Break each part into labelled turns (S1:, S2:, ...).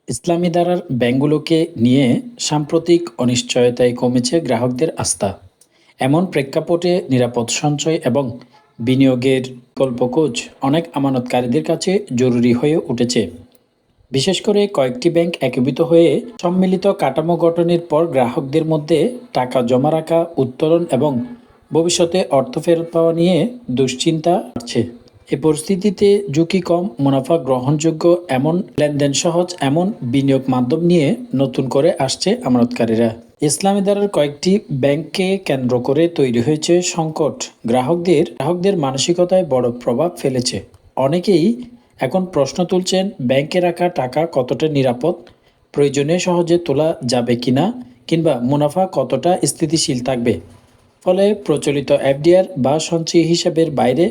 S1: ইসলামী ধারার ব্যাংকগুলোকে নিয়ে সাম্প্রতিক অনিশ্চয়তায় কমেছে গ্রাহকদের আস্থা। এমন প্রেক্ষাপটে নিরাপদ সঞ্চয় এবং বিনিয়োগের বিকল্প কোচ অনেক আমানতকারীদের কাছে জরুরি হয়ে উঠেছে। বিশেষ করে কয়েকটি ব্যাংক একীভূত হয়ে সম্মিলিত কাঠামো গঠনের পর গ্রাহকদের মধ্যে টাকা জমা রাখা, উত্তোলন এবং ভবিষ্যতে অর্থ ফেরত পাওয়া নিয়ে দুশ্চিন্তা বাড়ছে। এই পরিস্থিতিতে ঝুঁকি কম, মুনাফা গ্রহণযোগ্য, এমন লেনদেন সহজ, এমন বিনিয়োগ মাধ্যম নিয়ে নতুন করে আসছে আমানতকারীরা। ইসলামী ধারার কয়েকটি ব্যাংককে কেন্দ্র করে তৈরি হয়েছে সংকট গ্রাহকদের মানসিকতায় বড় প্রভাব ফেলেছে। অনেকেই এখন প্রশ্ন তুলছেন, ব্যাংকে রাখা টাকা কতটা নিরাপদ, প্রয়োজনে সহজে তোলা যাবে কিনা, কিংবা মুনাফা কতটা স্থিতিশীল থাকবে। ফলে প্রচলিত এফডিআর বা সঞ্চয়ী হিসাবের বাইরে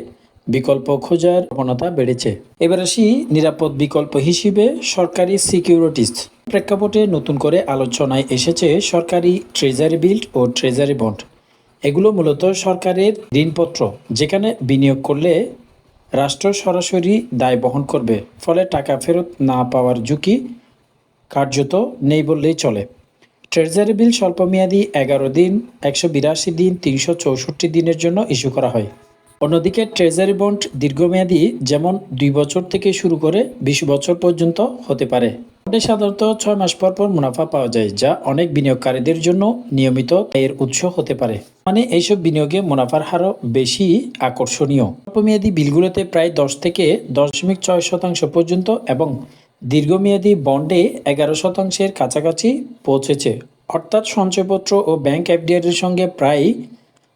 S1: বিকল্প খোঁজার প্রবণতা বেড়েছে। এবার আসি নিরাপদ বিকল্প হিসেবে সরকারি সিকিউরিটিজ প্রেক্ষাপটে নতুন করে আলোচনায় এসেছে সরকারি ট্রেজারি বিল্ড ও ট্রেজারি বন্ড। এগুলো মূলত সরকারের ঋণপত্র, যেখানে বিনিয়োগ করলে রাষ্ট্র সরাসরি দায় বহন করবে, ফলে টাকা ফেরত না পাওয়ার ঝুঁকি কার্যত নেই বললেই চলে। ট্রেজারি বিল স্বল্পমেয়াদী 11 দিন, 182 দিন, 364 দিনের জন্য ইস্যু করা হয়। অন্যদিকে ট্রেজারি বন্ড দীর্ঘমেয়াদী, যেমন 2 বছর থেকে শুরু করে 20 বছর পর্যন্ত হতে পারে। বন্ডে সাধারণত 6 মাস পর পর মুনাফা পাওয়া যায়, যা অনেক বিনিয়োগকারীদের জন্য নিয়মিত আয়ের উৎস হতে পারে। মানে এইসব বিনিয়োগে মুনাফার হারও বেশি আকর্ষণীয়। স্বল্পমেয়াদী বিলগুলোতে প্রায় 10 থেকে 10.6% পর্যন্ত এবং দীর্ঘমেয়াদী বন্ডে 11%-এর কাছাকাছি পৌঁছেছে, অর্থাৎ সঞ্চয়পত্র ও ব্যাংক এফডিআর এর সঙ্গে প্রায়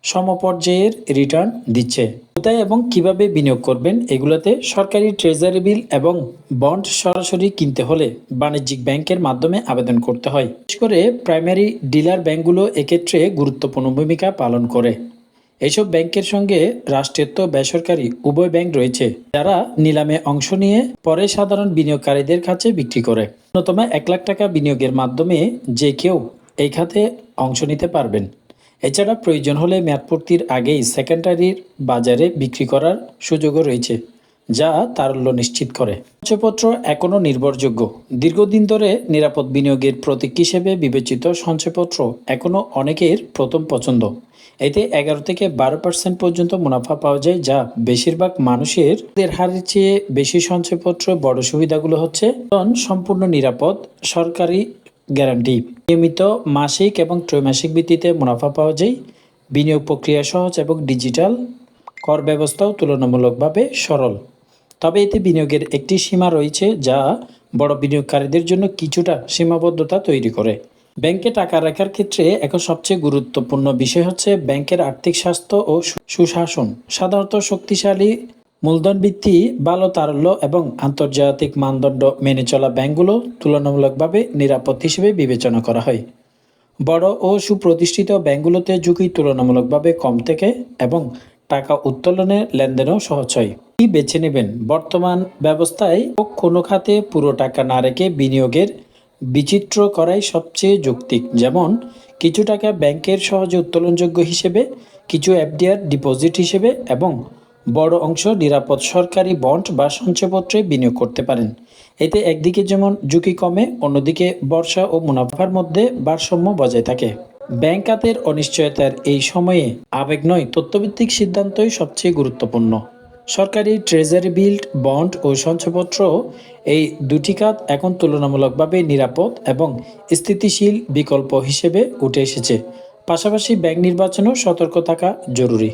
S1: সমপর্যায়ের রিটার্ন দিচ্ছে। কোথায় এবং কিভাবে বিনিয়োগ করবেন এগুলোতে? সরকারি ট্রেজারি বিল এবং বন্ড সরাসরি কিনতে হলে বাণিজ্যিক ব্যাংকের মাধ্যমে আবেদন করতে হয়। বিশেষ করে প্রাইমারি ডিলার ব্যাংকগুলো এক্ষেত্রে গুরুত্বপূর্ণ ভূমিকা পালন করে। এইসব ব্যাংকের সঙ্গে রাষ্ট্রায়ত্ত বেসরকারি উভয় ব্যাংক রয়েছে, যারা নিলামে অংশ নিয়ে পরে সাধারণ বিনিয়োগকারীদের কাছে বিক্রি করে। ন্যূনতম 1 লাখ টাকা বিনিয়োগের মাধ্যমে যে কেউ এই খাতে অংশ নিতে পারবেন। এছাড়া প্রয়োজন হলে মেয়াদপূর্তির আগেই সেকেন্ডারির বাজারে বিক্রি করার সুযোগও রয়েছে, যা তারল্য নিশ্চিত করে। সঞ্চয়পত্র এখনও নির্ভরযোগ্য। দীর্ঘদিন ধরে নিরাপদ বিনিয়োগের প্রতীক হিসেবে বিবেচিত সঞ্চয়পত্র এখনও অনেকের প্রথম পছন্দ। এতে 11 থেকে 12% পর্যন্ত মুনাফা পাওয়া যায়, যা বেশিরভাগ মানুষের হারের চেয়ে বেশি। সঞ্চয়পত্র বড় সুবিধাগুলো হচ্ছে: সম্পূর্ণ নিরাপদ, সরকারি গ্যারান্টি, নিয়মিত মাসিক এবং ত্রৈমাসিক ভিত্তিতে মুনাফা পাওয়া যায়, বিনিয়োগ প্রক্রিয়া সহজ এবং ডিজিটাল, কর ব্যবস্থাও তুলনামূলকভাবে সরল। তবে এতে বিনিয়োগের একটি সীমা রয়েছে, যা বড় বিনিয়োগকারীদের জন্য কিছুটা সীমাবদ্ধতা তৈরি করে। ব্যাংকে টাকা রাখার ক্ষেত্রে এখন সবচেয়ে গুরুত্বপূর্ণ বিষয় হচ্ছে ব্যাংকের আর্থিক স্বাস্থ্য ও সুশাসন। সাধারণত শক্তিশালী মূলধন ভিত্তি, ভালো তারল্য এবং আন্তর্জাতিক মানদণ্ড মেনে চলা ব্যাংকগুলো তুলনামূলকভাবে নিরাপদ হিসেবে বিবেচনা করা হয়। বড় ও সুপ্রতিষ্ঠিত ব্যাংকগুলোতে ঝুঁকি তুলনামূলকভাবে কম থাকে এবং টাকা উত্তোলনের লেনদেনও সহজ হয়। কি বেছে নেবেন? বর্তমান ব্যবস্থায় কোনো খাতে পুরো টাকা না রেখে বিনিয়োগের বিচিত্র করাই সবচেয়ে যৌক্তিক। যেমন কিছু টাকা ব্যাংকের সহজে উত্তোলনযোগ্য হিসেবে, কিছু এফডিআর ডিপোজিট হিসেবে এবং বড় অংশ নিরাপদ সরকারি বন্ড বা সঞ্চয়পত্রে বিনিয়োগ করতে পারেন। এতে একদিকে যেমন ঝুঁকি কমে, অন্যদিকে বর্ষা ও মুনাফার মধ্যে ভারসাম্য বজায় থাকে। ব্যাংক খাতের অনিশ্চয়তার এই সময়ে আবেগ নয়, তথ্যভিত্তিক সিদ্ধান্তই সবচেয়ে গুরুত্বপূর্ণ। সরকারি ট্রেজারি বিল্ড, বন্ড ও সঞ্চয়পত্র, এই দুটি খাত এখন তুলনামূলকভাবে নিরাপদ এবং স্থিতিশীল বিকল্প হিসেবে উঠে এসেছে। পাশাপাশি ব্যাংক নির্বাচনেও সতর্ক থাকা জরুরি।